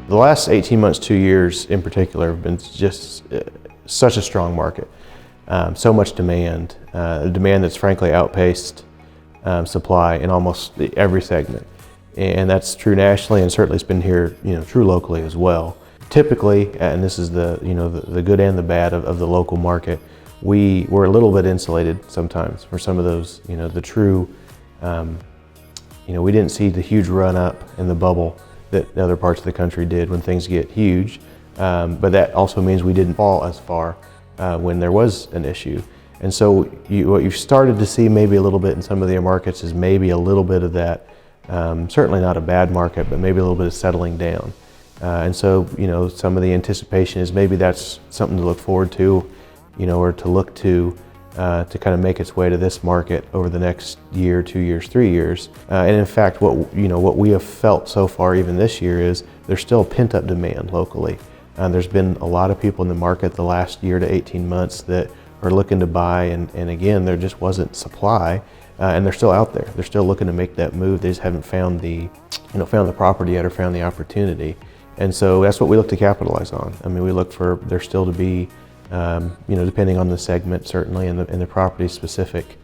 The last 18 months, 2 years in particular have been just such a strong market. So much demand, a demand that's frankly outpaced supply in almost every segment. And that's true nationally, and certainly it's been here, true locally as well. Typically, and this is the good and the bad of the local market, we're a little bit insulated sometimes for some of those, the true, we didn't see the huge run up in the bubble that other parts of the country did when things get huge. But that also means we didn't fall as far when there was an issue. And so what you've started to see maybe a little bit in some of the markets is maybe a little bit of that, certainly not a bad market, but maybe a little bit of settling down. And so, some of the anticipation is maybe that's something to look forward to, or to look to kind of make its way to this market over the next year, 2 years, 3 years. And in fact, what we have felt so far, even this year, is there's still pent-up demand locally. There's been a lot of people in the market the last year to 18 months that are looking to buy, and again, there just wasn't supply, and they're still out there. They're still looking to make that move. They just haven't found the property yet or found the opportunity. And so that's what we look to capitalize on. I mean, we look for there still to be, depending on the segment certainly and the property specific,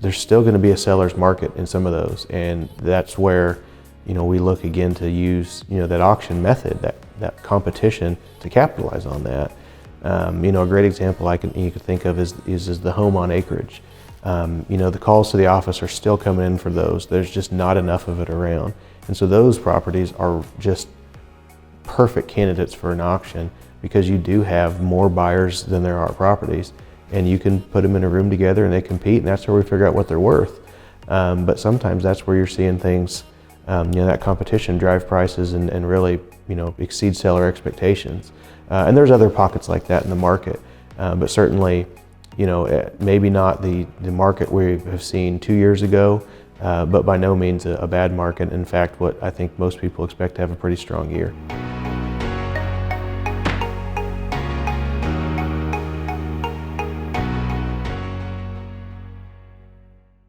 there's still going to be a seller's market in some of those, and that's where we look again to use that auction method, that competition to capitalize on that. A great example you could think of is the home on acreage. The calls to the office are still coming in for those. There's just not enough of it around, and so those properties are just perfect candidates for an auction because you do have more buyers than there are properties, and you can put them in a room together and they compete, and that's where we figure out what they're worth. But sometimes that's where you're seeing things, that competition drive prices and really, exceed seller expectations. And there's other pockets like that in the market, but certainly, maybe not the market we have seen 2 years ago, but by no means a bad market. In fact, what I think most people expect to have a pretty strong year.